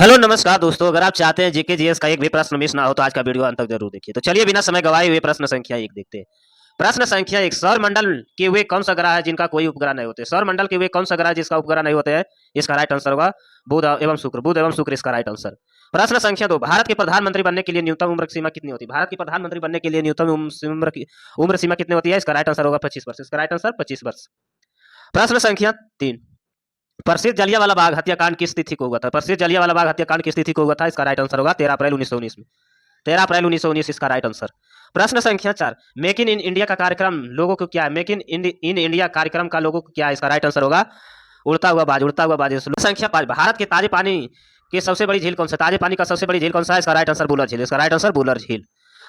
Hello नमस्कार दोस्तों, अगर आप चाहते हैं जीके जीएस का एक भी प्रश्न मिस ना हो तो आज का वीडियो अंत तक जरूर देखिए। तो चलिए बिना समय गवाए हुए प्रश्न संख्या 1 देखते हैं। प्रश्न संख्या 1, सौर मंडल के वे कौन सा ग्रह है जिनका कोई उपग्रह नहीं होते? सौर मंडल के वे कौन सा ग्रह है जिसका उपग्रह नहीं होते हैं? इसका राइट आंसर होगा बुध एवं शुक्र। बुध एवं शुक्र इसका राइट आंसर। प्रश्न संख्या 2, भारत के प्रधानमंत्री बनने के लिए न्यूनतम उम्र सीमा कितनी होती है? भारत के प्रधानमंत्री बनने के लिए न्यूनतम उम्र सीमा कितनी होती है? इसका राइट आंसर होगा 25 वर्ष। इसका राइट आंसर 25 वर्ष। प्रश्न संख्या 3, प्रसिद्ध जलियांवाला बाग हत्याकांड किस तिथि को हुआ था? प्रसिद्ध जलियांवाला बाग हत्याकांड किस तिथि को हुआ था? इसका राइट आंसर होगा 13 अप्रैल 1919 में। 13 अप्रैल 1919 इसका राइट आंसर। प्रश्न संख्या 4, मेक इन इंडिया का कार्यक्रम लोगों को क्या है? मेक इन इंडिया कार्यक्रम का लोगों को क्या है? इसका राइट आंसर होगा उड़ता हुआ बाज। उड़ता हुआ बाज। संख्या 5, भारत के ताजे पानी की सबसे बड़ी झील कौन सा? ताजे पानी का सबसे बड़ी झील कौन सा है? इसका राइट आंसर बुलर झील। इसका राइट आंसर बुलर झील।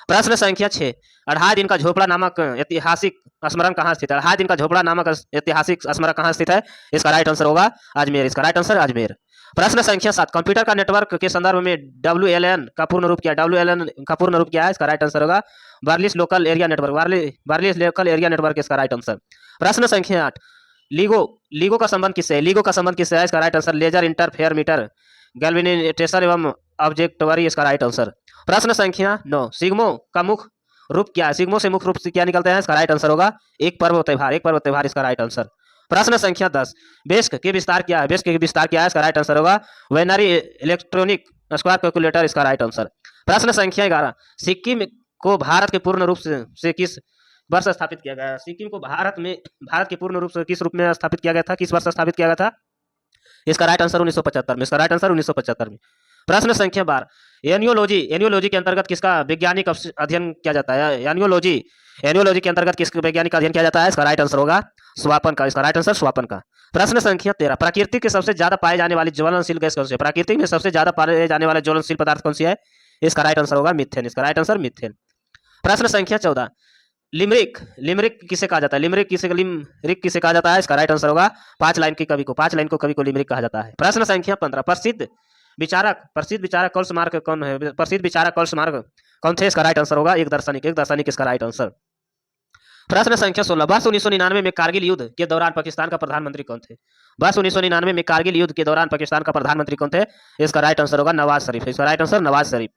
प्रश्न संख्या 6, अढ़ाई दिन का झोपड़ा नामक ऐतिहासिक स्मरण कहाँ स्थित है? अढ़ाई दिन का झोपड़ा नामक ऐतिहासिक स्मरण कहाँ स्थित है? इसका राइट आंसर होगा अजमेर। इसका राइट आंसर अजमेर। प्रश्न संख्या 7, कंप्यूटर का नेटवर्क के संदर्भ में WLAN का पूर्ण रूप क्या है? WLAN का पूर्ण रूप क्या है? इसका राइट आंसर होगा wireless local area network. Wireless local area network इसका राइट आंसर। प्रश्न संख्या 8, लीगो का संबंध किससे है? लीगो का संबंध किससे है? इसका right answer laser interferometer galvanization एवं ऑब्जेक्टिवरी। इसका राइट आंसर। प्रश्न संख्या 9, सिग्मो का मुख्य रूप क्या है? सिग्मो से मुख्य रूप से क्या निकलते हैं? इसका राइट आंसर होगा एक पर्व त्योहार। एक पर्व त्योहार इसका राइट आंसर। प्रश्न संख्या 10, बेस्क के विस्तार क्या है? बेस्क के विस्तार क्या है? इसका राइट आंसर होगा वेनरी इलेक्ट्रॉनिक स्क्वायर कैलकुलेटर। इसका राइट आंसर। प्रश्न संख्या 11, सिक्किम को भारत के पूर्ण रूप से किस वर्ष स्थापित किया गया? सिक्किम को भारत के पूर्ण रूप से किस रूप में स्थापित किया गया था? किस वर्ष स्थापित किया गया था? इसका राइट आंसर 1975 में। इसका राइट आंसर 1975 में। प्रश्न संख्या 12, एनियोलॉजी के अंतर्गत किसका वैज्ञानिक अध्ययन किया जाता है? एनियोलॉजी के अंतर्गत किस वैज्ञानिक अध्ययन किया जाता है? इसका राइट आंसर होगा स्वापन का। इसका राइट आंसर स्वापन का। प्रश्न संख्या 13, प्रकृति के सबसे ज्यादा पाए जाने वाली ज्वलनशील गैस कौन सी है? प्रकृति में सबसे ज्यादा पाए जाने वाले ज्वलनशील पदार्थ कौन सी है? इसका राइट आंसर होगा मीथेन। इसका राइट आंसर मीथेन। प्रश्न संख्या 14, लिमरिक किसे कहा जाता है? लिमरिक किसे कहा जाता है? इसका राइट आंसर होगा 5 लाइन के कवि को कवि को लिमरिक कहा जाता है। प्रश्न संख्या 15, प्रसिद्ध विचारक कार्ल मार्क्स कौन है? प्रसिद्ध विचारक कार्ल मार्क्स कौन थे? इसका राइट आंसर होगा एक दार्शनिक इसका राइट आंसर। प्रश्न संख्या 16, वर्ष 1999 में कारगिल युद्ध के दौरान पाकिस्तान का प्रधानमंत्री कौन थे? वर्ष 1999 में कारगिल युद्ध के दौरान पाकिस्तान का प्रधानमंत्री कौन थे? इसका राइट आंसर होगा नवाज शरीफ। इसका राइट आंसर नवाज शरीफ।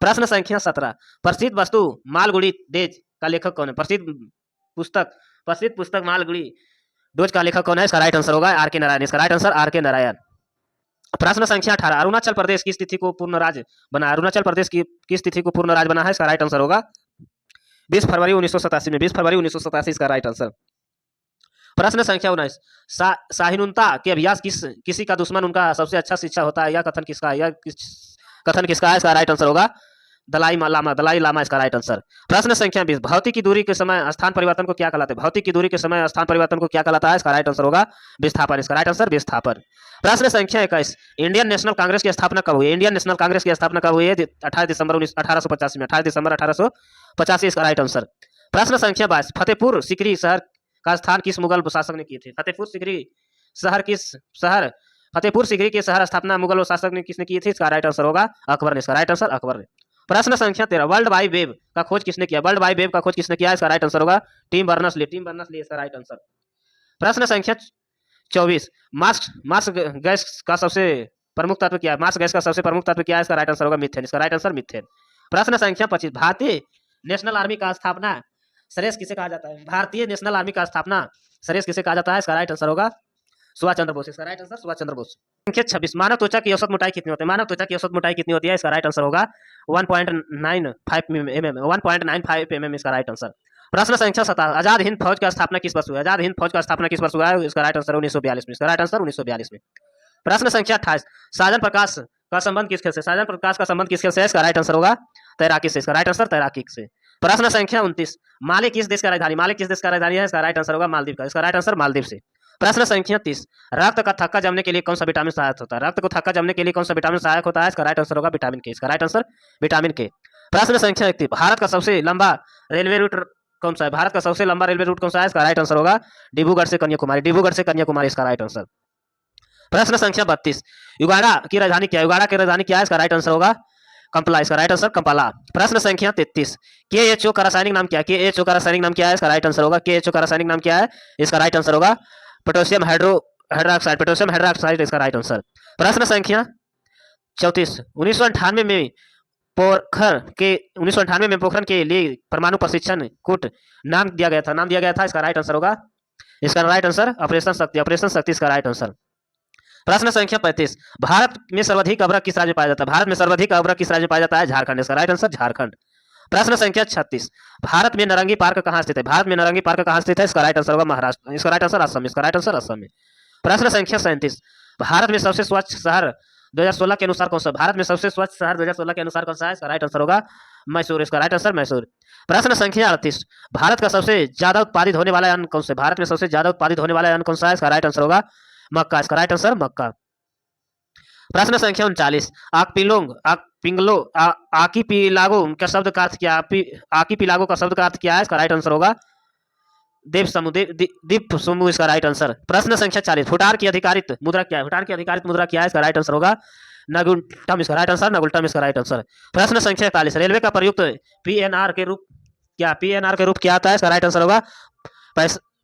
प्रश्न संख्या 17, प्रसिद्ध वस्तु मालगुड़ी डेज का लेखक कौन है? प्रसिद्ध पुस्तक मालगुड़ी डोज का लेखक कौन है? इसका राइट आंसर होगा आर.के. नारायण। इसका राइट आंसर आर.के. नारायण। प्रश्न संख्या 18, अरुणाचल प्रदेश किस तिथि को पूर्ण राज्य बना? अरुणाचल प्रदेश की किस तिथि को पूर्ण राज्य बना है? इसका राइट आंसर होगा 20 फरवरी 1987 में। 20 फरवरी 1987 इसका राइट आंसर। प्रश्न संख्या 19, साहिनुता के अभ्यास किसी का दुश्मन उनका सबसे अच्छा शिक्षा होता है? यह कथन किसका है? इसका राइट आंसर होगा दलाई लामा इसका राइट आंसर। प्रश्न संख्या 20, भौतिक की दूरी के समय स्थान परिवर्तन को क्या कहलाते हैं? भौतिक की दूरी के समय स्थान परिवर्तन को क्या कहलाता है? इसका राइट आंसर होगा विस्थापन। इसका राइट आंसर विस्थापन। प्रश्न संख्या 21, इंडियन नेशनल कांग्रेस की स्थापना कब हुई? इंडियन नेशनल कांग्रेस की स्थापना कब हुई है? 28 दिसंबर 1885 में। 28 दिसंबर 1885 इसका राइट आंसर। प्रश्न संख्या 22, फतेहपुर सीकरी शहर का स्थान किस मुगल शासक ने किए थे? फतेहपुर सीकरी के शहर स्थापना मुगल शासक ने किसने की थी? इसका राइट आंसर होगा अकबर ने। इसका राइट आंसर अकबर ने। प्रश्न संख्या 13, वर्ल्ड वाइड वेब का खोज किसने किया? वर्ल्ड वाइड वेब का खोज किसने किया? इसका राइट आंसर होगा टिम बर्नर्स-ली इसका राइट आंसर। प्रश्न संख्या 24, मार्स गैस का सबसे प्रमुख तत्व क्या है? मार्स गैस का सबसे प्रमुख तत्व क्या है? इसका राइट आंसर होगा मीथेन। इसका राइट आंसर मीथेन। प्रश्न संख्या 25, भारतीय नेशनल आर्मी का स्थापना श्रेष्ठ किसे कहा जाता है? भारतीय नेशनल आर्मी का स्थापना श्रेष्ठ किसे कहा जाता है? इसका राइट आंसर होगा सुभाष चंद्र बोस। इसका राइट आंसर सुभाष चंद्र बोस। संख्या 26, मानव त्वचा की औसत मोटाई कितनी होती है? मानव त्वचा की औसत मोटाई कितनी होती है? इसका राइट आंसर होगा 1.95 mm इसका राइट आंसर। प्रश्न संख्या 27, आजाद हिंद फौज का स्थापना किस वर्ष हुआ? आजाद हिंद फौज का स्थापना किस वर्ष हुआ है? इसका राइट आंसर 1942 में। इसका राइट आंसर 1942 में। प्रश्न संख्या 28, साजन प्रकाश का संबंध किस खेल से? साजन प्रकाश का संबंध किस खेल से है? इसका राइट आंसर होगा तैराकी से। इसका राइट आंसर तैराकी से। प्रश्न संख्या 29, माले किस देश का राजधानी? माले किस देश का राजधानी है? इसका राइट आंसर होगा मालदीव का। इसका राइट आंसर मालदीव से। प्रश्न संख्या 30, रक्त का थक्का जमने के लिए कौन सा विटामिन सहायक होता है? रक्त को थक्का जमने के लिए कौन सा विटामिन सहायक होता है? इसका राइट आंसर होगा विटामिन के। इसका राइट आंसर विटामिन के। प्रश्न संख्या 31, भारत का सबसे लंबा रेलवे रूट कौन सा है? भारत का सबसे लंबा रेलवे रूट कौन सा है? इसका राइट आंसर होगा डिब्रूगढ़ से कन्याकुमारी इसका राइट आंसर। प्रश्न संख्या 32, युगांडा की राजधानी क्या है? युगांडा की राजधानी क्या है? इसका राइट आंसर होगा कंपला। इसका राइट आंसर कंपाला। प्रश्न संख्या 33, KHO का रासायनिक नाम क्या है? KHO का रासायनिक नाम क्या है? इसका राइट आंसर होगा KHO का रासायनिक नाम क्या है? इसका राइट आंसर होगा पोटेशियम हाइड्रोक्साइड इसका राइट आंसर। प्रश्न संख्या 34 1998 में पोखरण के लिए परमाणु प्रशिक्षण कूट नाम दिया गया था। नाम दिया गया था, इसका राइट आंसर होगा, इसका राइट आंसर ऑपरेशन शक्ति। ऑपरेशन शक्ति इसका राइट आंसर। प्रश्न संख्या 35 भारत में सर्वाधिक अभ्रक किस राज्य में पाया जाता है? भारत में सर्वाधिक अभ्रक किस राज्य में पाया जाता है? झारखंड। इसका राइट आंसर झारखंड। प्रश्न संख्या 36 भारत में नारंगी पार्क कहाँ स्थित है? भारत में नारंगी पार्क कहाँ स्थित है? इसका राइट आंसर होगा महाराष्ट्र। इसका राइट आंसर असम। इसका राइट आंसर असम में। प्रश्न संख्या 37 भारत में सबसे स्वच्छ शहर 2016 के अनुसार कौन सा? भारत में सबसे स्वच्छ शहर 2016 के अनुसार कौन सा है? इसका राइट आंसर होगा मैसूर। इसका राइट आंसर मैसूर। प्रश्न संख्या 38 भारत का सबसे ज्यादा उत्पादित होने वाला अन्न कौन सा? भारत में सबसे ज्यादा उत्पादित होने वाला अन्न कौन सा है? इसका राइट आंसर होगा मक्का। इसका राइट आंसर मक्का। प्रश्न संख्या 39 आर्किपिलागो का शब्द का अर्थ क्या? आर्किपिलागो का शब्द का अर्थ क्या है? इसका राइट आंसर होगा द्वीप समूह। इसका राइट आंसर। प्रश्न संख्या 40 फुटार की अधिकारित मुद्रा क्या है? फुटार की अधिकारित मुद्रा क्या है? इसका राइट आंसर होगा नगुल्टम। इसका राइट आंसर नगुल्टम। इसका राइट आंसर। प्रश्न संख्या 41 रेलवे का प्रयुक्त पीएनआर के रूप क्या आता है? इसका राइट आंसर होगा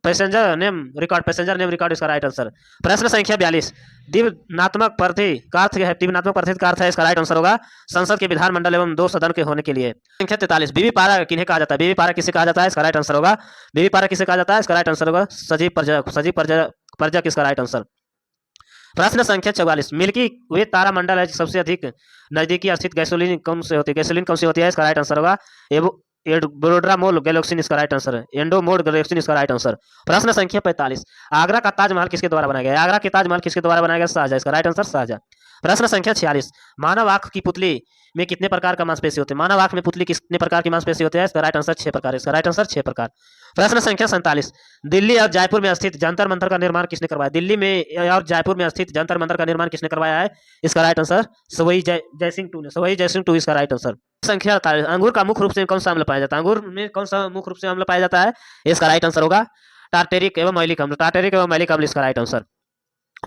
पैसेंजर नेम रिकॉर्ड। इसका राइट आंसर। प्रश्न संख्या 42 दिव्यात्मक प्रार्थी का अर्थ है? दिव्यात्मक प्रार्थी का अर्थ है? इसका राइट आंसर होगा संसद के विधानमंडल एवं 2 सदन के होने के लिए। संख्या 43 बीबी पारा किन्हें कहा जाता है? बीबी पारा किसे कहा जाता है? इसका राइट आंसर होगा बीबी पारा किसे कहा जाता है? इसका राइट आंसर होगा सजीव पर्यटक। इसका राइट आंसर। प्रश्न संख्या 44 मिल्की वे तारा मंडल है सबसे अधिक नजदीकी स्थित गैसोलीन कौन से होती है? गैसोलीन कौन सी होती है? इसका राइट आंसर होगा एंड्रोमेडा गैलेक्सी। इसका राइट आंसर है एंड्रोमेडा गैलेक्सी। इसका राइट आंसर। प्रश्न संख्या 45 आगरा का ताजमहल किसके द्वारा बनाया गया? आगरा के ताजमहल किसके द्वारा बनाया गया? शाहजहां। इसका राइट आंसर शाहजहां। प्रश्न संख्या 46 मानव आंख की पुतली में कितने प्रकार का मांसपेशी होते हैं? मानव आंख में पुतली कितने प्रकार की मांसपेशी होते हैं? इसका राइट आंसर 6 प्रकार। इसका राइट आंसर 6 प्रकार। प्रश्न संख्या 47 दिल्ली और जयपुर में स्थित जंतर मंतर का निर्माण किसने करवाया? दिल्ली में और जयपुर में स्थित जंतर मंतर का निर्माण किसने करवाया है? इसका right answer Sawai Jai Singh two ने। सवाई जयसिंह टू। इसका राइट आंसर। संख्या 48 अंगूर का मुख्य रूप से कौन सा अम्ल पाया जाता है? अंगूर में कौन सा मुख्य रूप से अम्ल पाया जाता है? इसका राइट आंसर होगा टार्टेरिक एवं मैलिक अम्ल। टार्टेरिक एवं मैलिक अम्ल। इसका राइट आंसर।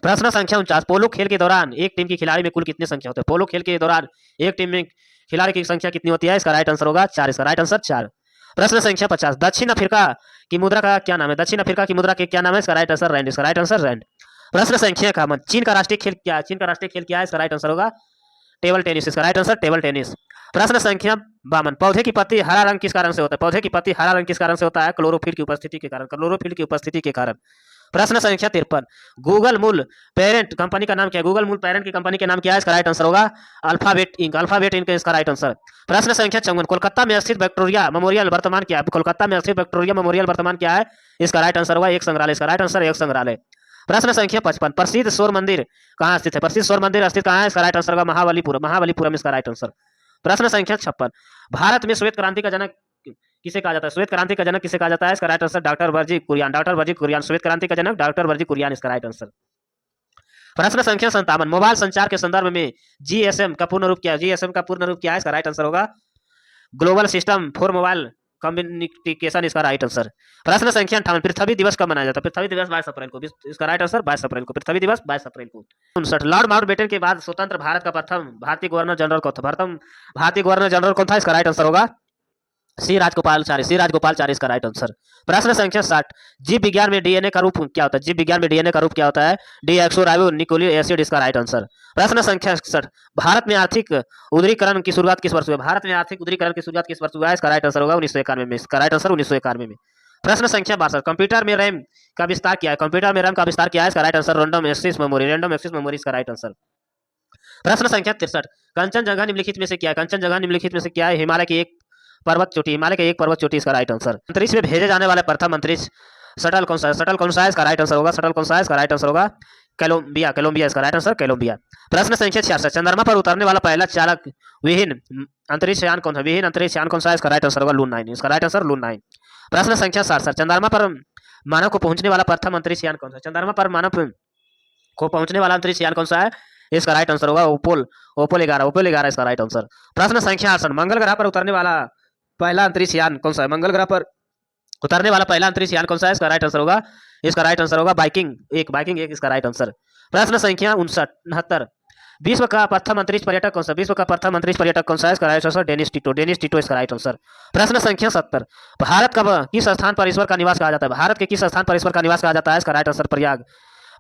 प्रश्न संख्या 49 पोलो खेल के दौरान एक टीम की खिलाड़ी में कुल कितनी संख्या होती है? पोलो खेल के दौरान एक टीम में खिलाड़ी की संख्या कितनी होती है? इसका राइट आंसर होगा 4। इसका राइट आंसर 4। प्रश्न संख्या 50 दक्षिण अफ्रीका की मुद्रा का क्या नाम है? दक्षिण अफ्रीका की मुद्रा के क्या नाम है? इसका राइट आंसर रैंड। इसका राइट आंसर रैंड। प्रश्न संख्या 51 चीन का राष्ट्रीय खेल क्या है? चीन का राष्ट्रीय खेल क्या है? इसका राइट आंसर होगा टेबल टेनिस। इसका राइट आंसर टेबल टेनिस। प्रश्न संख्या 52 पौधे की पत्ती हरा रंग किस कारण से होता है? पौधे की पत्ती हरा रंग किस कारण से होता है? क्लोरोफिल की उपस्थिति के कारण। क्लोरोफिल की उपस्थिति के कारण। प्रश्न संख्या 53 गूगल मूल पेरेंट कंपनी का नाम क्या है? गूगल मूल पेरेंट की कंपनी के नाम क्या है? इसका राइट आंसर होगा अल्फाबेट इंक। Alphabet Inc. इसका राइट आंसर। प्रश्न संख्या 54 कोलकाता में स्थित विक्टोरिया मेमोरियल वर्तमान क्या है? कोलकाता में स्थित विक्टोरिया मेमोरियल वर्तमान क्या है? इसका राइट आंसर होगा एक संग्रहालय। इसका राइट आंसर एक संग्रहालय। प्रश्न संख्या 55 प्रसिद्ध सौर मंदिर कहाँ स्थित है? प्रसिद्ध सौर मंदिर स्थित कहाँ है? इसका राइट आंसर होगा महाबलीपुरम। इसका राइट आंसर। प्रश्न संख्या 56 भारत में श्वेत क्रांति का जनक किसे कहा जाता है? श्वेत क्रांति का जनक किसे कहा जाता है? इसका right answer doctor Verghese Kurien. Doctor Verghese Kurien. श्वेत क्रांति का जनक डॉक्टर वर्जी कुरियन। इसका राइट आंसर। प्रश्न संख्या 57 मोबाइल संचार के संदर्भ में जीएसएम का पूर्ण रूप क्या है? जीएसएम का पूर्ण रूप क्या है? इसका राइट आंसर होगा global system for mobile communication. इसका राइट आंसर। प्रश्न संख्या 58 पृथ्वी दिवस कब मनाया जाता है? पृथ्वी दिवस 22 अप्रैल को। इसका राइट आंसर 22 अप्रैल को। पृथ्वी दिवस 22 अप्रैल को। 59 लॉर्ड माउंटबेटन के बाद स्वतंत्र भारत का प्रथम भारतीय गवर्नर जनरल कौन था? प्रथम भारतीय गवर्नर जनरल कौन था? इसका राइट आंसर होगा सी राजगोपालचारी। इसका राइट आंसर। प्रश्न संख्या 60 जीव विज्ञान में डीएनए का रूप क्या होता है? जीव विज्ञान में डीएनए का रूप क्या होता है? डीऑक्सोराइबोन्यूक्लिक एसिड। इसका राइट आंसर। प्रश्न संख्या 61 भारत में आर्थिक उदारीकरण की शुरुआत किस वर्ष हुई? भारत में आर्थिक उदारीकरण की शुरुआत किस वर्ष हुआ है? इसका राइट आंसर होगा 1991 में। इसका राइट आंसर 1991 में। प्रश्न संख्या 62 कंप्यूटर में रैम का विस्तार क्या है? कंप्यूटर में रैम का विस्तार क्या है? इसका right answer random access memory. इसका राइट आंसर। प्रश्न संख्या 63 कंचनजंगा निम्नलिखित में से क्या है? कंचनजंगा निम्नलिखित में से क्या है? हिमालय की एक पर्वत चोटी। इसका राइट आंसर। अंतरिक्ष में भेजे जाने वाले प्रथम अंतरिक्ष शटल कौन सा है? शटल कौन सा है? इसका राइट आंसर होगा शटल कौन सा है? इसका राइट आंसर होगा कोलंबिया। इसका राइट आंसर कोलंबिया। प्रश्न संख्या 66 चंद्रमा पर उतरने वाला पहला चालक विहीन अंतरिक्ष यान कौन है? विहीन अंतरिक्ष यान कौन सा है? इसका राइट आंसर होगा लून 9। इसका राइट आंसर लून 9। प्रश्न संख्या 67 चंद्रमा पर मानव को पहुंचने वाला प्रथम अंतरिक्ष यान कौन सा है? चंद्रमा पर मानव को पहुंचने वाला अंतरिक्ष यान कौन सा है? इसका राइट आंसर होगा ओपोल 11। इसका राइट आंसर। प्रश्न संख्या 68 मंगल ग्रह पर उतरने वाला पहला अंतरिक्ष यान कौन सा है? मंगल ग्रह पर उतरने वाला पहला अंतरिक्ष यान कौन सा है? इसका राइट आंसर होगा बाइकिंग 1। इसका राइट आंसर। प्रश्न संख्या 69 विश्व का प्रथम अंतरिक्ष पर्यटक कौन सा? विश्व का प्रथम अंतरिक्ष पर्यटक कौन सा है? इसका राइट आंसर डेनिस टिटो। इसका राइट आंसर। प्रश्न संख्या 70 भारत का किस स्थान पर ईश्वर का निवास कहा जाता है? भारत के किस स्थान पर ईश्वर का निवास कहा जाता है? इसका राइट आंसर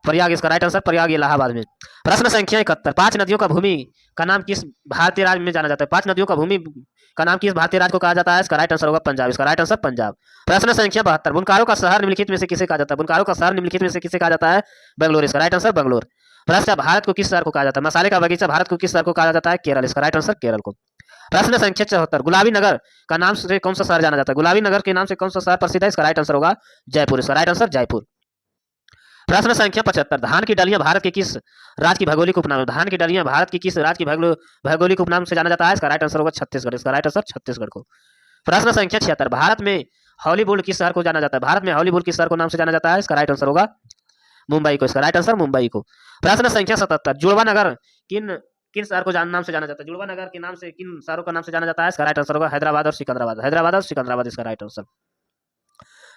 प्रयाग इसका राइट आंसर, प्रयाग इलाहाबाद में। प्रश्न संख्या 71, 5 नदियों का भूमि का नाम किस भारतीय राज्य में जाना जाता है? 5 नदियों का भूमि का नाम किस भारतीय राज्य को कहा जाता है? इसका राइट आंसर होगा पंजाब, इसका राइट आंसर पंजाब। प्रश्न संख्या 72, बुनकारों का शहर निम्नलिखित में से किसे कहा जाता है? बुनकारों का शहर निम्नलिखित में से किसे कहा जाता है? बेंगलोर, इसका राइट आंसर बेंगलोर। प्रश्न, भारत को किस शहर को कहा जाता है? मसाले का बगीचा भारत को किस शहर को कहा जाता है? केरल, इसका राइट आंसर केरल को। प्रश्न संख्या 74, गुलाबी नगर का नाम से कौन सा शहर जाना जाता है? गुलाबी नगर के नाम से कौन सा शहर प्रसिद्ध है? इसका राइट आंसर होगा जयपुर, इसका राइट आंसर जयपुर। प्रश्न संख्या 75, धान की डलियां भारत के किस राज्य की भौगोलिक उपनाम है? धान की डलियां भारत की किस राज्य की भौगोलिक उपनाम से जाना जाता है? इसका राइट आंसर होगा छत्तीसगढ़, इसका राइट आंसर छत्तीसगढ़ को। प्रश्न संख्या 76, भारत में हॉलीवुड किस शहर को जाना जाता है? भारत में हॉलीवुड किस शहर को नाम से जाना जाता है? इसका राइट आंसर होगा मुंबई को, इसका राइट आंसर मुंबई को। प्रश्न संख्या 77, जुड़वा नगर किन किन शहर को नाम से जाना जाता है? जुड़वा नगर के नाम से किन शहरों का नाम से जाना जाता है? इसका राइट आंसर होगा हैदराबाद और सिकंदराबाद, हैदराबाद और सिकंदराबाद, इसका राइट आंसर।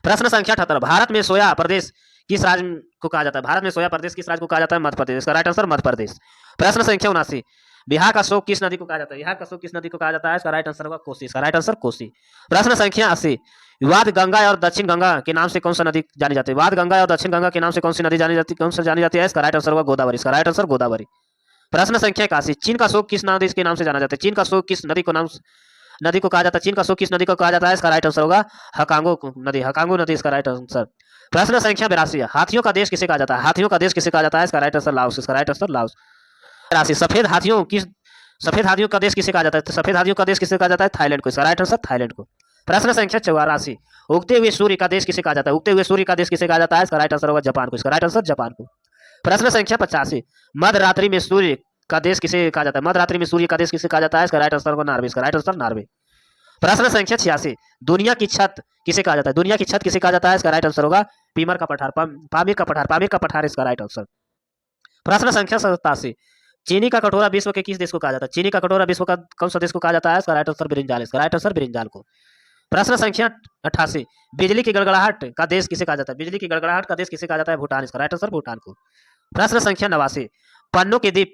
प्रश्न संख्या 78, भारत में सोया प्रदेश किस राज्य को कहा जाता है? भारत में सोया प्रदेश किस राज्य को कहा जाता है? मध्य प्रदेश, इसका राइट आंसर मध्य प्रदेश। प्रश्न संख्या 79, बिहार का शोक किस नदी को कहा जाता है? बिहार का शोक किस नदी को कहा जाता है? इसका राइट आंसर होगा कोसी, इसका राइट आंसर कोसी। प्रश्न संख्या 80, वाद गंगा और दक्षिण गंगा के नाम से कौन सा नदी जानी जाती है? वाद गंगा और दक्षिण गंगा के नाम से कौन सी नदी जानी जाती है? इसका राइट आंसर होगा गोदावरी, इसका राइट आंसर गोदावरी। प्रश्न संख्या 81, चीन का शोक किस नदी के नाम से जाना जाता है? चीन का शोक किस नदी को कहा जाता है? चीन का शोक किस नदी को कहा जाता है? इसका राइट आंसर होगा हकांगो नदी, इसका राइट आंसर। प्रश्न संख्या 82, हाथियों का देश किसे कहा जाता है? हाथियों का देश किसे कहा जाता है? इसका राइट आंसर लाओस, इसका राइट आंसर लाओस। 83, सफेद हाथियों का देश किसे कहा जाता है? सफेद हाथियों का देश किसे कहा जाता है? थाईलैंड को, इसका राइट आंसर थाईलैंड को। प्रश्न संख्या 84, उगते हुए सूर्य का देश किसे कहा जाता है? उगते हुए सूर्य का देश किसे कहा जाता है? इसका राइट आंसर होगा जापान को, इसका राइट आंसर जापान को। प्रश्न संख्या 85, मध्यरात्रि में सूर्य का देश किसे कहा जाता है? मध्यरात्रि में सूर्य का देश किसे कहा जाता है? इसका राइट आंसर होगा नॉर्वे, इसका राइट आंसर नॉर्वे। प्रश्न संख्या 86, दुनिया की छत किसे कहा जाता है? दुनिया की छत किसे कहा जाता है? इसका राइट आंसर होगा पीमर का पठार, पामीर का पठार, इसका राइट आंसर। प्रश्न संख्या 87, चीनी का कटोरा विश्व के किस देश को कहा जाता है? चीनी का कटोरा विश्व का कौन सा देश को कहा जाता है? इसका राइट आंसर ब्रिंजाल, इसका राइट आंसर ब्रिंजाल को। प्रश्न संख्या 88, बिजली की गड़गड़ाहट का देश किसे कहा जाता है? बिजली की गड़गड़ाहट का देश किसे कहा जाता है? भूटान, इसका राइट आंसर भूटान को। प्रश्न संख्या 89, पन्नों के द्वीप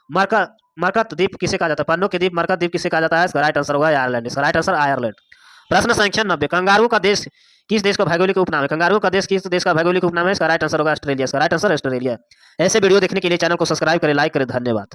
मरकत द्वीप किसे कहा जाता है? पन्नों के द्वीप मरकत द्वीप किसे कहा जाता है? इसका राइट आंसर होगा आयरलैंड, इसका राइट आंसर आयरलैंड। प्रश्न संख्या 90, कंगारू का देश किस देश का भौगोलिक उपनाम है? कंगारू का देश किस देश का भौगोलिक उपनाम है? इसका राइट आंसर होगा ऑस्ट्रेलिया, इसका राइट आंसर ऑस्ट्रेलिया। ऐसे वीडियो देखने के लिए चैनल को सब्सक्राइब करें, लाइक करें, धन्यवाद।